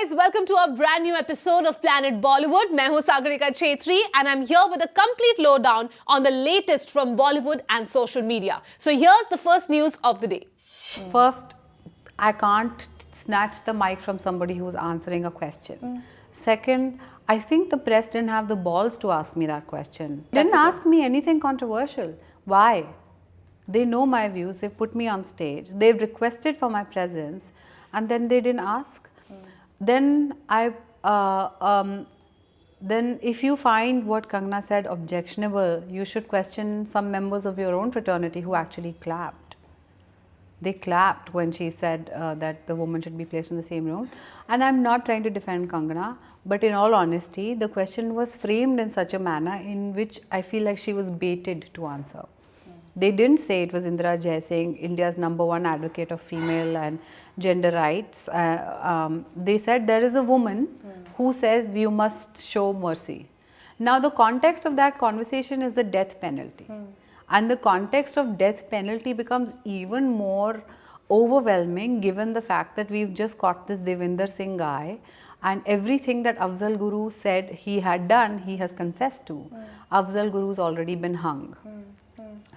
guys, welcome to a brand new episode of Planet Bollywood. मैं हूं Sagarika Chhetri and I'm here with a complete lowdown on the latest from Bollywood and social media. So here's the first news of the day. First, I can't snatch the mic from somebody who's answering a question. Second, I think the press didn't have the balls to ask me that question. Didn't ask me anything controversial. Why? They know my views, they've put me on stage, they've requested for my presence, and then they didn't ask. Then then if you find what Kangana said objectionable, you should question some members of your own fraternity who actually clapped. They clapped when she said that the woman should be placed in the same room. And I'm not trying to defend Kangana, but in all honesty, the question was framed in such a manner in which I feel like she was baited to answer. They didn't say it was Indira Jaising, India's #1 advocate of female and gender rights. They said there is a woman who says you must show mercy. Now the context of that conversation is the death penalty. And the context of death penalty becomes even more overwhelming given the fact that we've just got this Devinder Singh guy, and everything that Afzal Guru said he had done, he has confessed to. Afzal Guru's already been hung.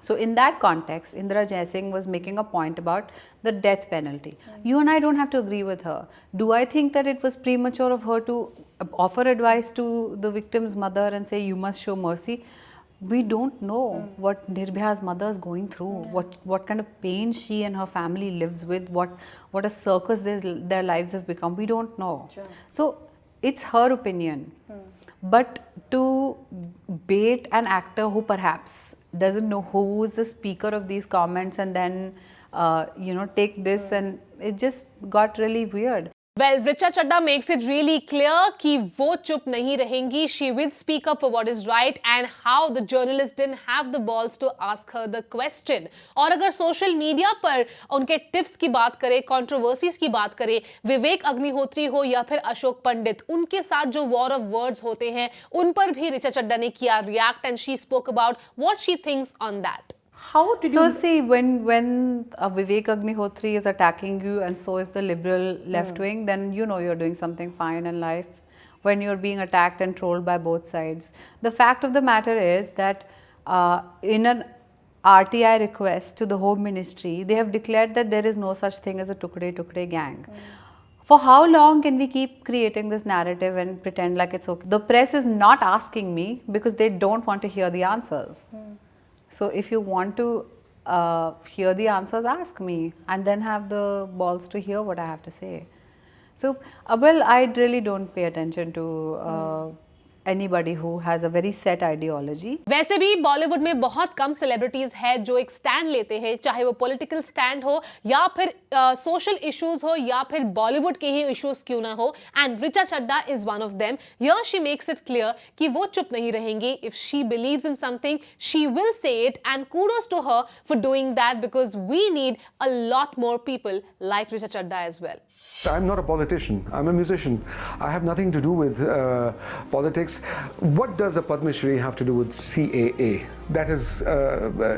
So in that context, Indira Jaising was making a point about the death penalty. You and I don't have to agree with her. Do I think that it was premature of her to offer advice to the victim's mother and say you must show mercy? We don't know what Nirbhaya's mother is going through, what kind of pain she and her family lives with, what a circus their lives have become. We don't know. Sure. So it's her opinion. But to bait an actor who perhaps doesn't know who is the speaker of these comments and then take this, and it just got really weird. Well, Richa Chadda makes it really clear कि वो चुप नहीं रहेंगी. She will speak up for what is right, and how the journalist didn't have the balls to ask her the question. और अगर social media पर उनके tips की बात करें, कंट्रोवर्सीज की बात करें, विवेक अग्निहोत्री हो या फिर अशोक पंडित, उनके साथ जो वॉर ऑफ वर्ड्स होते हैं, उन पर भी रिचा चड्ढा ने किया react, and she spoke about what she thinks on that. How did you see when Vivek Agnihotri is attacking you and so is the liberal left wing, then you know you're doing something fine in life. When you're being attacked and trolled by both sides, the fact of the matter is that in an RTI request to the Home Ministry, they have declared that there is no such thing as a Tukde gang. For how long can we keep creating this narrative and pretend like it's okay? The press is not asking me because they don't want to hear the answers. So if you want to hear the answers, ask me, and then have the balls to hear what I have to say. So, well, I really don't pay attention to anybody who has a very set ideology. वैसे भी बॉलीवुड में बहुत कम celebrities है जो एक stand लेते हैं, चाहे वो पॉलिटिकल स्टैंड हो या फिर सोशल इश्यूज हो या फिर बॉलीवुड के ही इश्यूज क्यों ना हो, and Richa Chadha is one of them. Here she makes it clear कि वो चुप नहीं रहेंगी. If she believes in something, she will say it, and kudos to her for doing that, because we need a lot more people like Richa Chadha as well. I'm not a politician. I'm a musician. I have nothing to do with politics. What does a Padma Shri have to do with CAA? That is,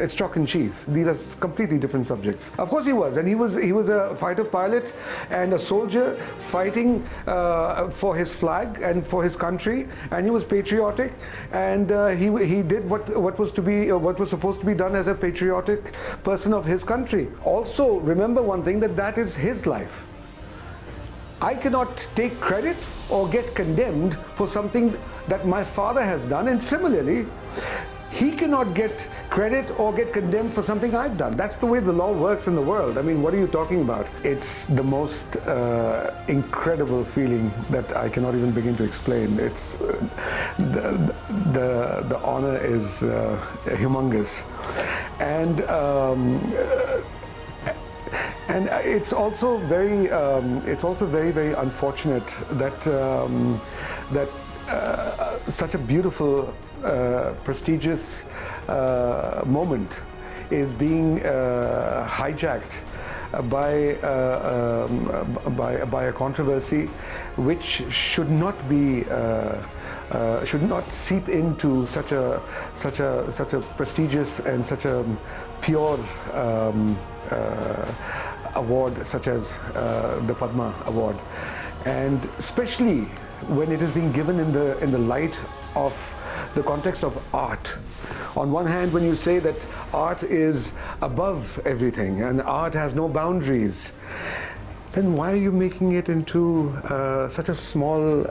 it's chalk and cheese. These are completely different subjects. Of course he was, and he was a fighter pilot and a soldier fighting for his flag and for his country, and he was patriotic, and he did what was supposed to be done as a patriotic person of his country. Also, remember one thing, that is his life. I cannot take credit or get condemned for something that my father has done, and similarly, he cannot get credit or get condemned for something I've done. That's the way the law works in the world. I mean, what are you talking about? It's the most incredible feeling that I cannot even begin to explain. It's the honor is humongous, and it's also very unfortunate that such a beautiful, prestigious moment is being hijacked by a controversy which should not seep into such a prestigious and such a pure award such as the Padma Award. and especially when it is being given in the light of the context of art. On one hand, when you say that art is above everything and art has no boundaries, then why are you making it into such a small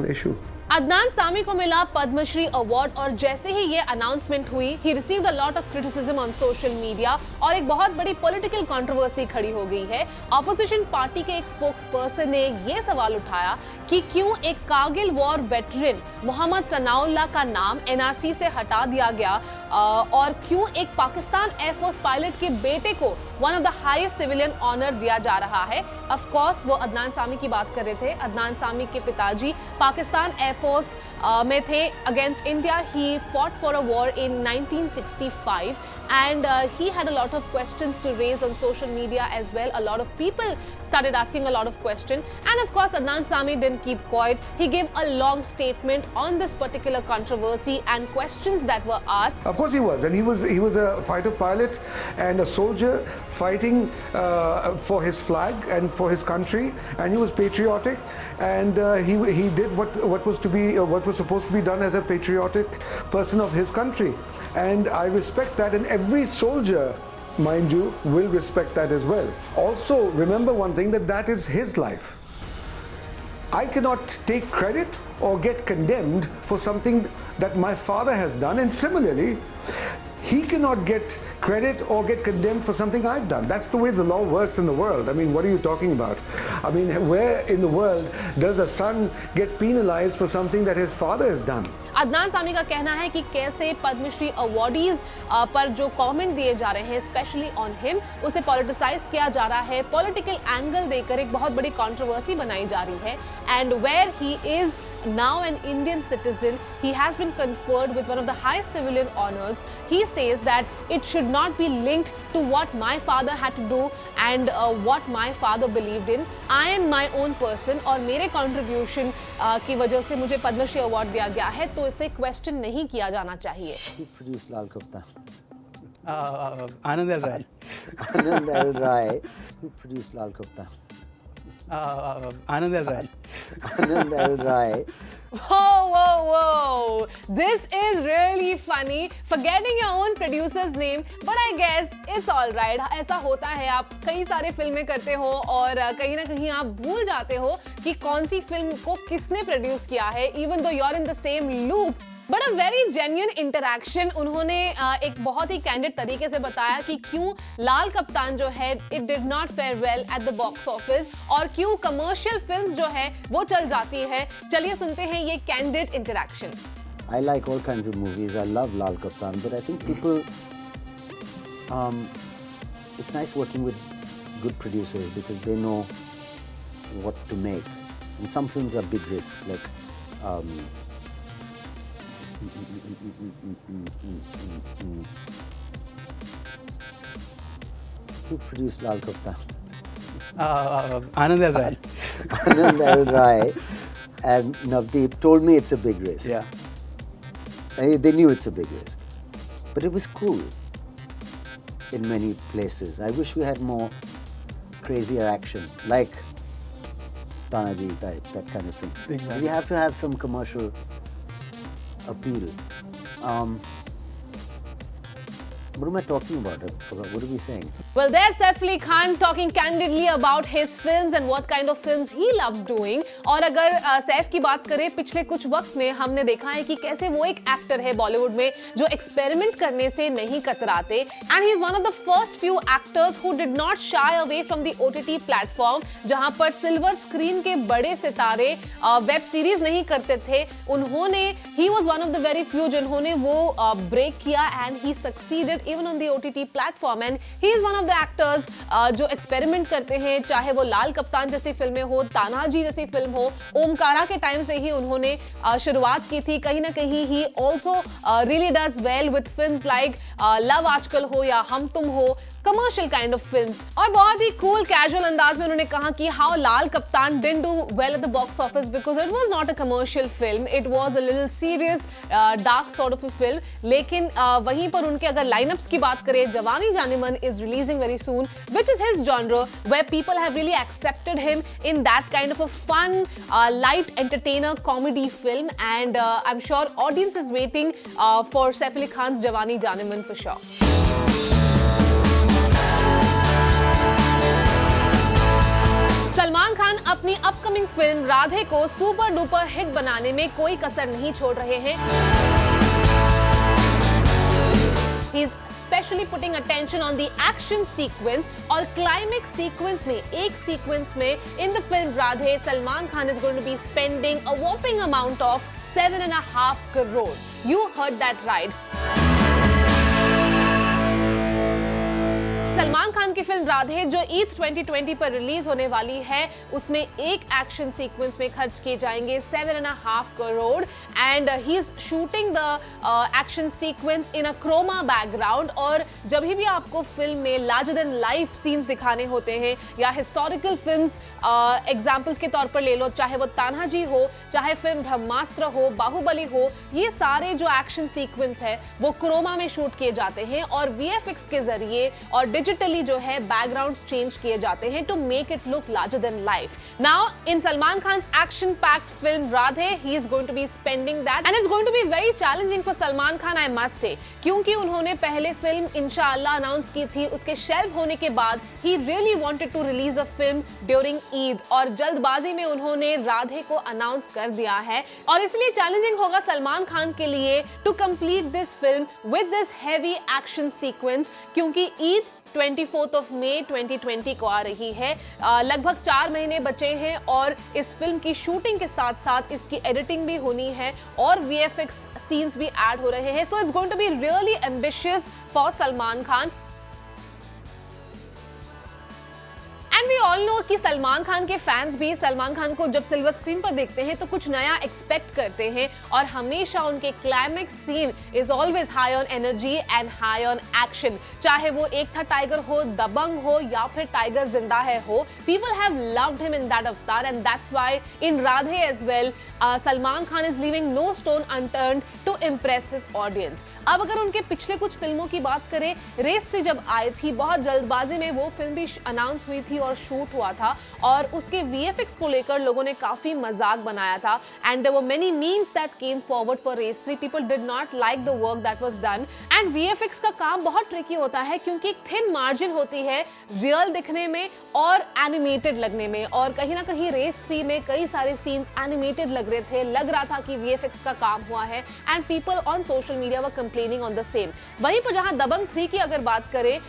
issue? Adnan Sami को मिला Padmashri award और जैसे ही ये announcement हुई he received a lot of criticism on social media और एक बहुत बड़ी पॉलिटिकल कंट्रोवर्सी खड़ी हो गई है। ऑपोजिशन पार्टी के एक स्पोक्स पर्सन ने ये सवाल उठाया कि क्यों एक कारगिल वॉर वेटरन मोहम्मद सनाउल्लाह का नाम एनआरसी से हटा दिया गया और क्यों एक पाकिस्तान एयरफोर्स पायलट के बेटे को one of the highest civilian honour दिया जा रहा है। ऑफ कोर्स वो अदनान सामी की बात कर रहे थे। अदनान सामी के पिताजी पाकिस्तान एयरफोर्स में थे against India. He fought for a war in 1965 and he had a lot of questions to raise on social media as well. A lot of people started asking a lot of questions, and of course Adnan Sami didn't keep quiet. He gave a long statement on this particular controversy and questions that were asked. Of course he was, and he was a fighter pilot and a soldier fighting for his flag and for his country, and he was patriotic, and he did what was supposed to be done as a patriotic person of his country, and I respect that, and every soldier, mind you, will respect that as well. Also remember one thing, that is his life. I cannot take credit or get condemned for something that my father has done, and similarly he cannot get credit or get condemned for something I've done. That's the way the law works in the world. I mean, what are you talking about? I mean, where in the world does a son get penalized for something that his father has done? Adnan Sami का कहना है कि कैसे Padmashri awardees पर जो comment दिए जा रहे हैं स्पेशली ऑन हिम, उसे पॉलिटिसाइज किया जा रहा है, पॉलिटिकल एंगल देकर एक बहुत बड़ी कंट्रोवर्सी बनाई जा रही है। And where he is now an Indian citizen, he has been conferred with one of the highest civilian honors. He says that it should not be linked to what my father had to do and what my father believed in. I am my own person और मेरे contribution की वजह से मुझे Padmashri award दिया गया है, तो इसे क्वेश्चन नहीं किया जाना चाहिए। Who produced Lal Kaptan? Anand L. Rai. Anand L. Rai. Who produced Lal Kaptan? Anand L. Rai. Anand L. Rai. Whoa. This is really funny. Forgetting your own producer's name, but I guess it's all right. ऐसा होता है, आप कई सारे फिल्में करते हो और कहीं ना कहीं आप भूल जाते हो कि कौन सी फिल्म को किसने प्रोड्यूस किया है, even though you're in the same loop. But a very genuine interaction. उन्होंने एक बहुत ही कैंडिड तरीके से बताया कि क्यों लाल कप्तान जो है it did not fair well at the box office और क्यों कमर्शियल फिल्म्स जो है वो चल जाती है। चलिए सुनते हैं ये candid interaction. I like all kinds of movies. I love Lal Kaptan, but I think people, it's nice working with good producers because they know what to make. And some films are big risks, like who produced Lal Kaptan? Anand L. Rai. Anand L. Rai and Navdeep told me it's a big risk. Yeah. They knew it's a big risk, but it was cool in many places. I wish we had more crazier action, like Tanaji type, that kind of thing. Exactly. You have to have some commercial appeal. What am I talking about? I forgot. What are we saying? Well, there's Saif Ali Khan talking candidly about his films and what kind of films he loves doing. और अगर सैफ की बात करें, पिछले कुछ वक्त में हमने देखा है कि कैसे वो एक एक्टर है बॉलीवुड में जो एक्सपेरिमेंट करने से नहीं कतराते. And he is one of the first few actors who did not shy away from the OTT platform, जहां पर सिल्वर स्क्रीन के बड़े सितारे वेब सीरीज नहीं करते थे. उन्होंने he was one of the very few जिन्होंने वो ब्रेक किया and he succeeded even on the OTT platform, and he is one of the actors जो एक्सपेरिमेंट करते हैं, चाहे वो लाल कप्तान जैसी फिल्में हो, तानाजी जैसी फिल्म हो, ओमकारा के टाइम से ही उन्होंने शुरुआत की थी. कहीं ना कहीं he also really does well with films like love आजकल हो या हम तुम हो, कमर्शियल काइंड ऑफ फिल्म्स. और बहुत ही कूल कैजुअल अंदाज में उन्होंने कहा कि हाउ लाल कप्तान didn't do well at the box office because it was not a commercial film, it was a little serious dark sort of a film. लेकिन वहीं पर उनके अगर लाइनअप स्क्रिप्ट्स की बात करें, जवानी Jaaneman is releasing very soon, which is his genre, where people have really accepted him in that kind of a fun, light entertainer comedy film, and I'm sure audience is waiting for Saif Ali Khan's Jawani Janeman for sure. Salman Khan अपनी upcoming film Radhe को super duper hit बनाने में कोई कसर नहीं छोड़ रहे हैं. He is especially putting attention on the action sequence और climax sequence में, एक sequence में in the film Radhe, Salman Khan is going to be spending a whopping amount of 7.5 crore. You heard that right. Salman Khan की film Radhe जो ईद 2020 पर release होने वाली है, उसमें एक एक्शन सीक्वेंस में खर्च किए जाएंगे 7.5 crore and he is shooting the action sequence in a chroma background. और जब भी आपको फिल्म में लार्जर देन लाइफ सीन्स दिखाने होते हैं या हिस्टोरिकल फिल्म्स एग्जांपल्स के तौर पर ले लो, चाहे वो तान्हाजी हो, चाहे फिल्म ब्रह्मास्त्र हो, बाहुबली हो, ये सारे जो एक्शन सीक्वेंस है वो क्रोमा में शूट किए जाते हैं और वीएफएक्स के जरिए और डिजिटली जो है बैकग्राउंड्स चेंज किए जाते हैं to make it look larger than life. Now in Salman Khan's action packed film Radhe, he is going to be spending that and it's going to be very challenging for Salman Khan, I must say, क्योंकि उन्होंने पहले film इंशाअल्लाह announce की थी, उसके shelf होने के बाद he really wanted to release a film during Eid और जल्दबाजी में उन्होंने राधे को अनाउंस कर दिया है. और इसलिए चैलेंजिंग होगा सलमान खान के लिए to complete this film with this heavy action sequence, क्योंकि ईद 24 ऑफ मई 2020 को आ रही है. लगभग 4 महीने बचे हैं और इस फिल्म की शूटिंग के साथ साथ इसकी एडिटिंग भी होनी है और वीएफएक्स सीन्स भी ऐड हो रहे हैं. So it's going to be really ambitious for Salman Khan. And we all know कि सलमान खान के फैंस भी सलमान खान को जब सिल्वर स्क्रीन पर देखते हैं तो कुछ नया एक्सपेक्ट करते हैं और हमेशा उनके climax scene is always high on energy and high on action. चाहे वो एक था टाइगर हो, दबंग हो या फिर टाइगर जिंदा है हो, people have loved him in that avatar and that's why in Radhe as well Salman Khan is leaving no stone unturned to impress his audience. अब अगर उनके पिछले कुछ फिल्मों की बात करें, रेस से जब आई थी बहुत जल्दबाजी में वो फिल्म भी अनाउंस हुई थी और शूट हुआ था और उसके वीएफएक्स को लेकर लोगों ने काफी मजाक बनाया था and there were many memes that came forward for Race 3. People did not like the work that was done and VFX का काम बहुत ट्रिकी होता है क्योंकि एक थिन मार्जिन होती है रियल दिखने में और एनिमेटेड लगने में. और कहीं ना कहीं रेस 3 में कई सारे सीन्स एनिमेटेड लग रहे थे, लग रहा था कि वीएफएक्स का काम हुआ है and people on social media were complaining on the same. वहीं पर जहां दबंग 3 की अगर बात करें,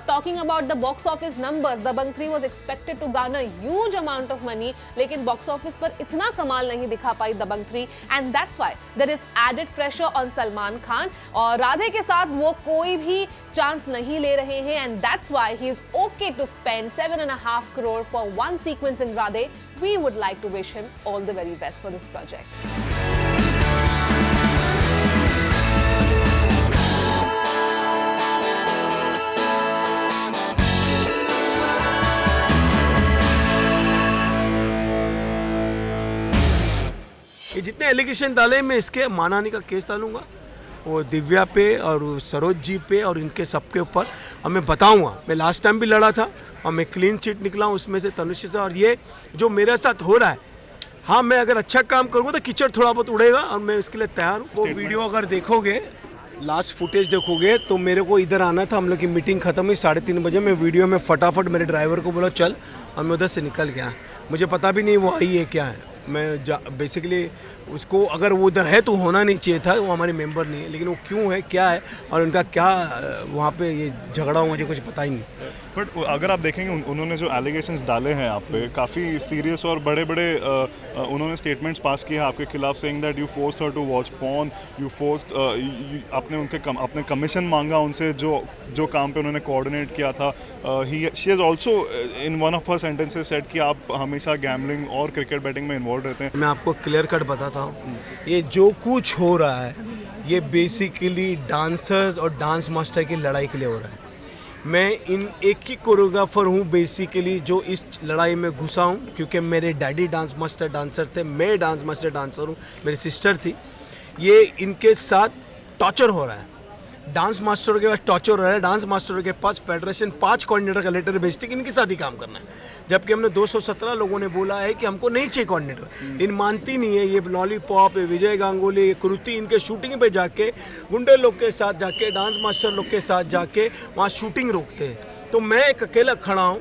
talking about the box office numbers, Dabangg 3 was expected to garner huge amount of money, लेकिन बॉक्स ऑफिस पर इतना कमाल नहीं दिखा पाई Dabangg 3 and that's why there is added pressure on Salman Khan. और राधे के साथ वो कोई भी चांस नहीं ले रहे हैं and that's why he is okay to spend 7.5 crore for one sequence in Radhe. We would like to wish him all the very best for this project. ये जितने एलिगेशन डाले मैं इसके मानहानि का केस डालूंगा, वो दिव्या पे और सरोज जी पे और इनके सबके ऊपर. और मैं बताऊंगा, मैं लास्ट टाइम भी लड़ा था और मैं क्लीन चिट निकला हूँ उसमें से तनुश्री से. और ये जो मेरे साथ हो रहा है, हाँ मैं अगर अच्छा काम करूँगा तो कीचड़ थोड़ा बहुत उड़ेगा और मैं इसके लिए तैयार हूँ. वो वीडियो अगर देखोगे, लास्ट फुटेज देखोगे तो मेरे को इधर आना था, हम लोग की मीटिंग खत्म हुई 3:30 बजे. मैं वीडियो में फटाफट मेरे ड्राइवर को बोला चल, और मैं उधर से निकल गया. मुझे पता भी नहीं वो आई है क्या है. मैं बेसिकली उसको, अगर वो उधर है तो होना नहीं चाहिए था, वो हमारे मेंबर नहीं है, लेकिन वो क्यों है, क्या है और उनका क्या वहाँ पे ये झगड़ा हुआ, मुझे कुछ पता ही नहीं. बट अगर आप देखेंगे उन्होंने जो एलिगेशंस डाले हैं आप पे, काफ़ी सीरियस और बड़े बड़े उन्होंने स्टेटमेंट्स पास किए हैं आपके खिलाफ, saying that you forced her to watch porn, you forced, आपने कमीशन मांगा उनसे जो काम पे उन्होंने कोऑर्डिनेट किया था. She has also in one of her sentences said कि आप हमेशा गैम्बलिंग और क्रिकेट बैटिंग में इन्वॉल्व रहते हैं. मैं आपको क्लियर कट बताता हूँ, ये जो कुछ हो रहा है ये बेसिकली डांसर्स और डांस मास्टर की लड़ाई के लिए हो रहा है. मैं इन एक ही कोरियोग्राफर हूँ बेसिकली जो इस लड़ाई में घुसा हूँ, क्योंकि मेरे डैडी डांस मास्टर डांसर थे, मैं डांस मास्टर डांसर हूँ, मेरी सिस्टर थी. ये इनके साथ टॉर्चर हो रहा है. डांस मास्टरों के पास टॉर्चर हो रहा है, डांस मास्टरों के पास फेडरेशन 5 कोऑर्डिनेटर का लेटर भेजती है कि इनके साथ ही काम करना है, जबकि हमने 217 लोगों ने बोला है कि हमको नहीं चाहिए कोऑर्डिनेटर। इन मानती नहीं है, ये लॉलीपॉप, ये विजय गांगुली, ये कृति, इनके शूटिंग पे जाके गुंडे लोग के साथ जाके, डांस मास्टर लोग के साथ जाके वहाँ शूटिंग रोकते हैं। तो मैं एक अकेला खड़ा हूँ।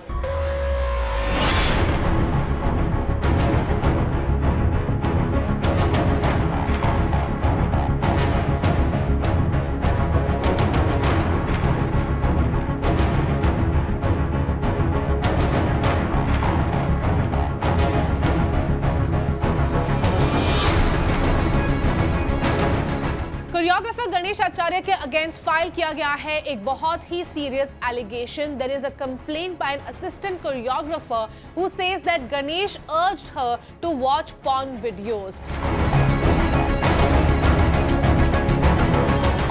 कोरियोग्राफर गणेश आचार्य के अगेंस्ट फाइल किया गया है एक बहुत ही serious allegation. There is a complaint by an assistant choreographer who says that Ganesh urged her to watch porn videos.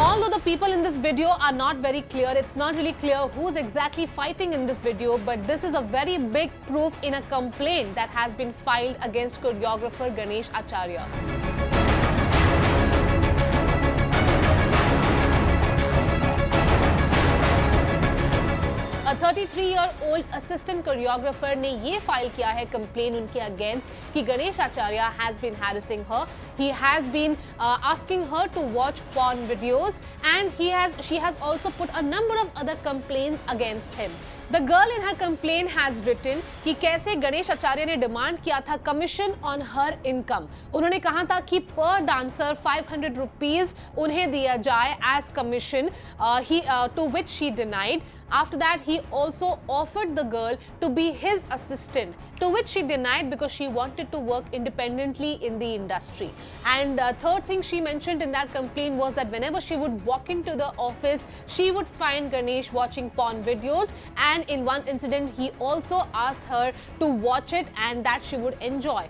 Although the people in this video are not very clear, it's not really clear who's exactly fighting in this video, but this is a very big proof in a complaint that has been filed against choreographer Ganesh Acharya. A 33-year-old assistant choreographer ने ये file किया है complain उनके against कि Ganesh Acharya has been harassing her. He has been asking her to watch porn videos, and she has also put a number of other complaints against him. The girl in her complaint has written कि कैसे गणेश आचार्य ने demand किया था commission on her income. उन्होंने कहा था कि पर डांसर 500 रुपीज उन्हें दिया जाए as commission, to which she denied. After that, he also offered the girl to be his assistant, to which she denied because she wanted to work independently in the industry. And third thing she mentioned in that complaint was that whenever she would walk into the office, she would find Ganesh watching porn videos, and in one incident, he also asked her to watch it and that she would enjoy.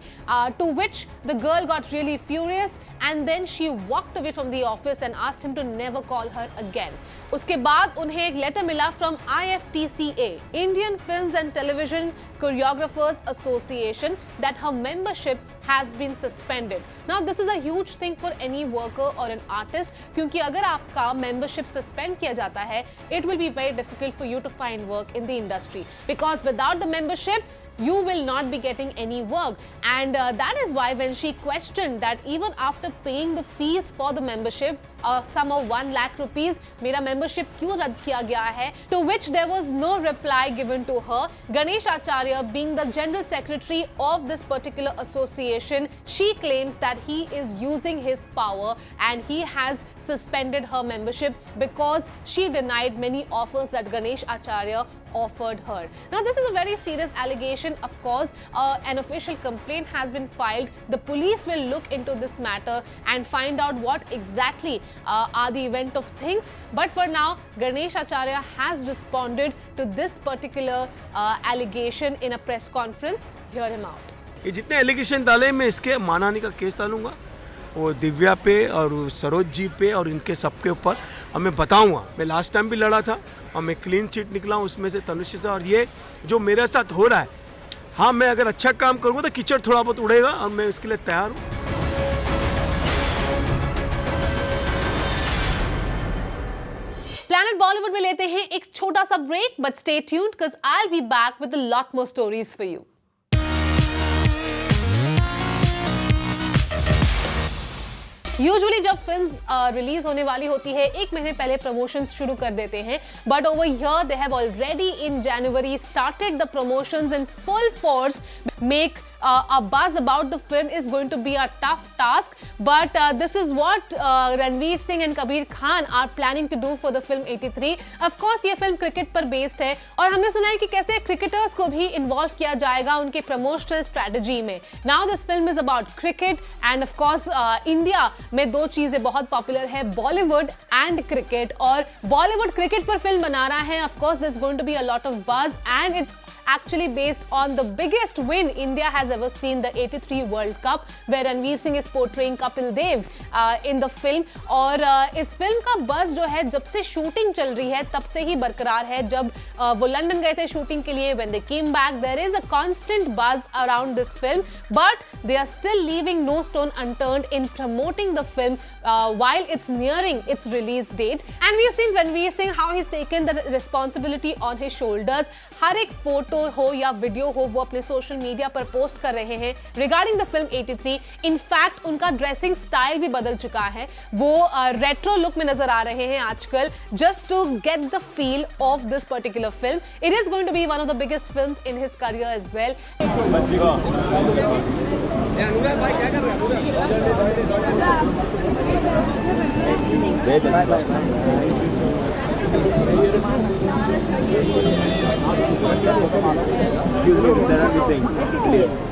To which the girl got really furious, and then she walked away from the office and asked him to never call her again. उसके बाद उन्हें एक letter मिला from IFTCA, Indian Films and Television Choreographers Association, that her membership has been suspended. Now this is a huge thing for any worker or an artist, क्योंकि अगर आपका membership suspend किया जाता है, it will be very difficult for you to find work in the industry, because without the membership you will not be getting any work. And that is why when she questioned that even after paying the fees for the membership, a sum of 1 lakh rupees, मेरा membership क्यों रद्द किया गया है, to which there was no reply given to her. Ganesh Acharya, being the general secretary of this particular association, she claims that he is using his power and he has suspended her membership because she denied many offers that Ganesh Acharya offered her. Now this is a very serious allegation. Of course, an official complaint has been filed. The police will look into this matter and find out what exactly are the event of things. But for now, Ganesh Acharya has responded to this particular allegation in a press conference. Hear him out. ये जितने allegation डाले मैं इसके मानहानि का case डालूंगा, वो दिव्या पे और सरोज जी पे और इनके सबके ऊपर, और मैं बताऊंगा। मैं लास्ट टाइम भी लड़ा था और मैं क्लीन चिट निकला हूँ उसमें से, तनुश्री से। और ये जो मेरे साथ हो रहा है, हाँ, मैं अगर अच्छा काम करूँगा तो कीचड़ थोड़ा बहुत उड़ेगा और मैं उसके लिए तैयार हूँ। Planet Bollywood में लेते हैं एक छोटा सा break, but stay tuned because I'll be back with a lot more stories for you. Usually जब फिल्म्स रिलीज होने वाली होती है, एक महीने पहले प्रमोशंस शुरू कर देते हैं, but over here they have already in January started the promotions in full force. Make a buzz about the film is going to be a tough task, but this is what Ranveer Singh and Kabir Khan are planning to do for the film 83. Of course, ये film cricket पर based है और हमने सुना है कि कैसे cricketers को भी इन्वॉल्व किया जाएगा उनके प्रमोशनल स्ट्रेटजी में. Now this film is about cricket end of course India में दो चीजें बहुत पॉपुलर है, बॉलीवुड एंड क्रिकेट. और बॉलीवुड क्रिकेट पर फिल्म बना रहा है. Of course there is going to be a lot of buzz and it's actually based on the biggest win India has ever seen, the 83 World Cup, where Ranveer Singh is portraying Kapil Dev in the film. और इस film का buzz जो है जब से shooting चल रही है तब से ही बरकरार है. जब वो लंदन गए थे शूटिंग के लिए, when they came back, there is a constant buzz around this film, but they are still leaving no stone unturned in promoting the film while it's nearing its release date. And we've seen Ranveer Singh how he's taken the responsibility on his shoulders. हर एक photo हो या video हो वो अपने social media पर post कर रहे हैं रिगार्डिंग द फिल्म 83. इनफैक्ट उनका ड्रेसिंग स्टाइल भी बदल चुका है, वो रेट्रो लुक में नजर आ रहे हैं आजकल, just to get the feel of this particular film. It is going to be one of the biggest films in his career as well.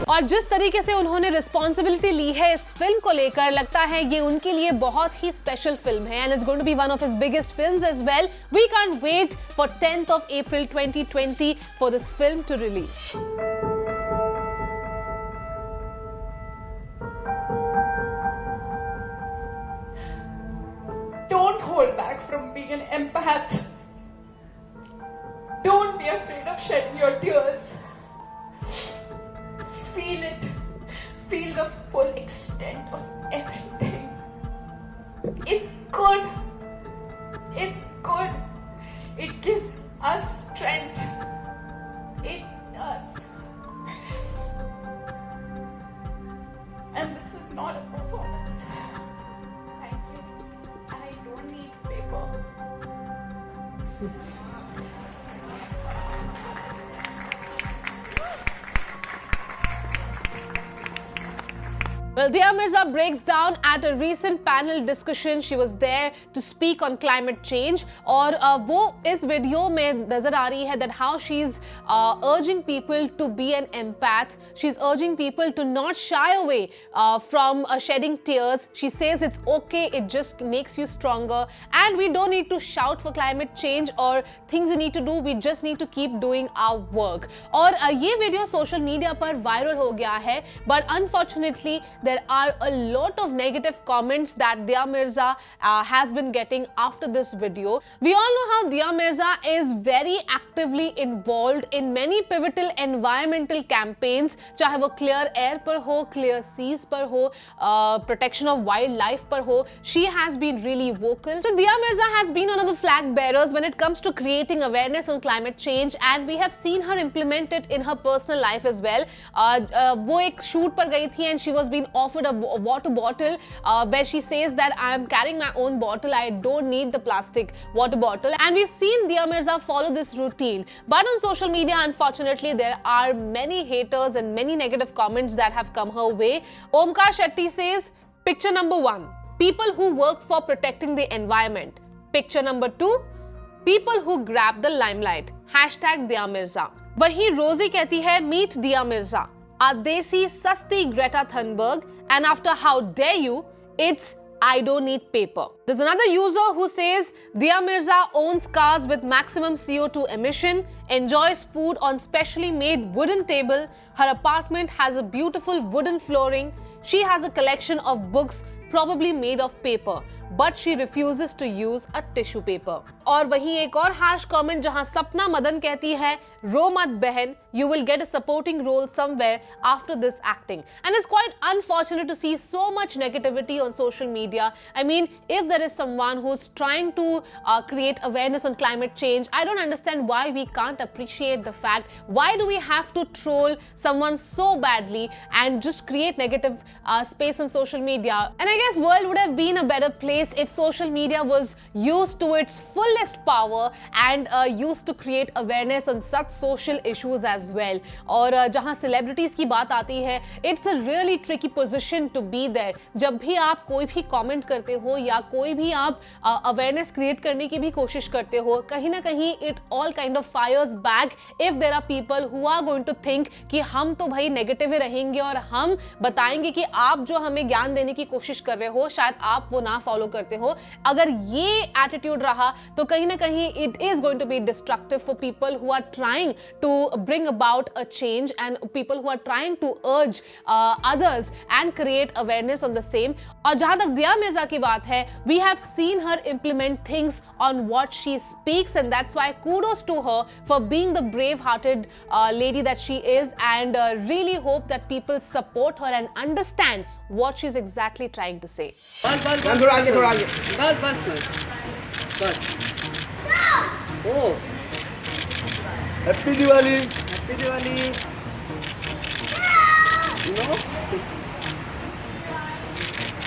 और जिस तरीके से उन्होंने रिस्पॉन्सिबिलिटी ली है इस फिल्म को लेकर, लगता है ये उनके लिए बहुत ही स्पेशल फिल्म है, and it's going to be one of his biggest films as well. We can't wait for 10th of April 2020 for this film to release. Don't hold back from being an empath. Don't be afraid of shedding your tears. Feel it. Feel the full extent of everything. It's good. It's good. It gives us strength. It does. And this is not a performance. Thank you. I don't need paper. Well, Dia Mirza breaks down at a recent panel discussion. She was there to speak on climate change. और वो इस video में नजर आ रही है that how she's urging people to be an empath. She's urging people to not shy away from shedding tears. She says it's okay, it just makes you stronger, and we don't need to shout for climate change or things we need to do. We just need to keep doing our work. और ये video social media पर viral हो गया है, but unfortunately there are a lot of negative comments that Dia Mirza has been getting after this video. We all know how Dia Mirza is very actively involved in many pivotal environmental campaigns, चाहे वो clear air पर हो, clear seas पर हो, protection of wildlife पर हो. She has been really vocal. So Dia Mirza has been one of the flag bearers when it comes to creating awareness on climate change, and we have seen her implement it in her personal life as well. वो एक shoot पर गई थी and she was being offered a water bottle where she says that I am carrying my own bottle, I don't need the plastic water bottle, and we've seen Dia Mirza follow this routine. But on social media, unfortunately, there are many haters and many negative comments that have come her way. Omkar Shetty says, picture number 1, people who work for protecting the environment. Picture number 2, people who grab the limelight. Hashtag Dia Mirza. वहीं रोजी कहती है, meet Dia Mirza, a desi sasti Greta Thunberg, and after how dare you, it's I don't need paper. There's another user who says Dia Mirza owns cars with maximum CO2 emission, enjoys food on specially made wooden table, her apartment has a beautiful wooden flooring, she has a collection of books probably made of paper, but she refuses to use a tissue paper. और वहीं एक और harsh comment जहां सपना मदन कहती है, रो मत बहन, you will get a supporting role somewhere after this acting. And it's quite unfortunate to see so much negativity on social media. I mean, if there is someone who's trying to create awareness on climate change, I don't understand why we can't appreciate the fact. Why do we have to troll someone so badly and just create negative space on social media? And I guess world would have been a better place if social media was used to its fullest power and used to create awareness on such social issues as well. और जहां celebrities की बात आती है, it's a really tricky position to be there. जब भी आप कोई भी comment करते हो या कोई भी आप awareness create करने की भी कोशिश करते हो, कहीं ना कहीं it all kind of fires back if there are people who are going to think कि हम तो भाई negative ही रहेंगे और हम बताएंगे कि आप जो हमें ज्ञान देने की कोशिश कर रहे हो शायद आप वो ना follow करते हो, अगर ये एटीट्यूड रहा तो कहीं ना कहीं it is going to be destructive for people who are trying to bring about a change and people who are trying to urge others and create awareness on the same. और जहां तक दिया मिर्जा की बात है, we have seen her implement things on what she speaks, and that's why kudos to her for being the brave-hearted lady that she is, and really hope that people support her and understand what she's exactly trying to say. थोड़ा आगे बस oh happy Diwali no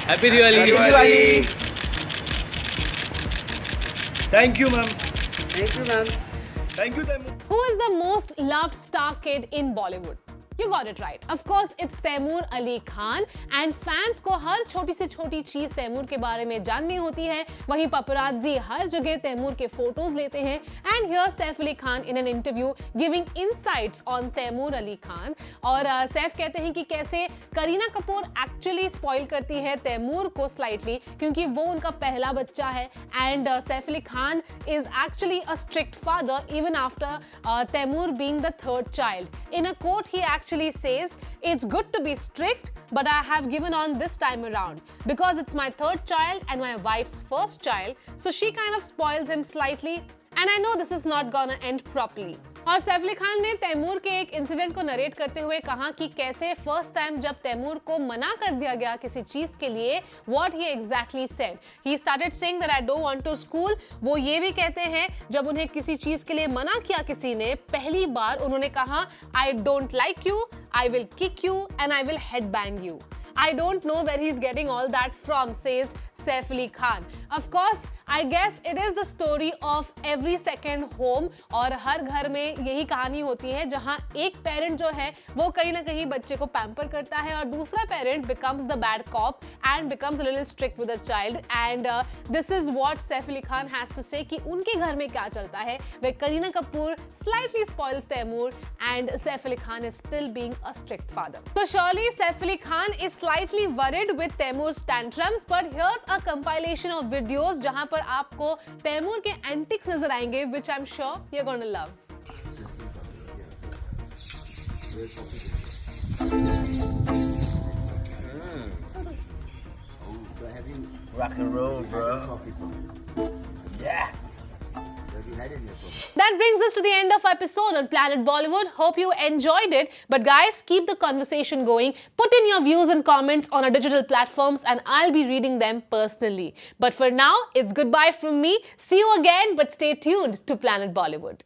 happy Diwali thank you ma'am Who is the most loved star kid in Bollywood? You got it right. Of course, it's Taimur Ali Khan. And fans को हर छोटी से छोटी चीज तैमूर के बारे में जाननी होती है. वहीं paparazzi हर जगह तैमूर के फोटोज लेते हैं. And here Saif Ali Khan in an interview giving insights on Taimur Ali Khan. और सैफ कहते हैं कि कैसे करीना कपूर एक्चुअली स्पॉइल करती है तैमूर को स्लाइटली, क्योंकि वो उनका पहला बच्चा है. And Saif Ali Khan is actually a strict father even after Taimur being the third child. In a quote, he actually says, "It's good to be strict, but I have given on this time around because it's my third child and my wife's first child, so she kind of spoils him slightly, and I know this is not gonna end properly." और सैफ अली खान ने तैमूर के एक incident को narrate करते हुए कहा कि कैसे फर्स्ट टाइम जब तैमूर को मना कर दिया गया किसी चीज के लिए, what he exactly said. He started saying that I don't want to school. वो ये भी कहते हैं जब उन्हें किसी चीज के लिए मना किया किसी ने पहली बार, उन्होंने कहा I don't like you, I will kick you and I will head bang you. I don't know where he's getting all that from, says Saif Ali Khan. Of course, I guess it is the story of every second home. और हर घर में यही कहानी होती है जहाँ एक parent जो है वो कहीं ना कहीं बच्चे को पैम्पर करता है और दूसरा parent becomes the bad cop and becomes a little strict with the child. And this is what Saif Ali Khan has to say कि उनके घर में क्या चलता है. Where Kareena Kapoor slightly spoils Taimur and Saif Ali Khan is still being a strict father. So surely Saif Ali Khan is slightly worried with Taimur's tantrums, but here's a compilation of videos जहां पर आपको तैमूर के antics नजर आएंगे, which I'm sure you're going to love. rock and roll bro yeah. That brings us to the end of our episode on Planet Bollywood. Hope you enjoyed it. But guys, keep the conversation going. Put in your views and comments on our digital platforms and I'll be reading them personally. But for now, it's goodbye from me. See you again, but stay tuned to Planet Bollywood.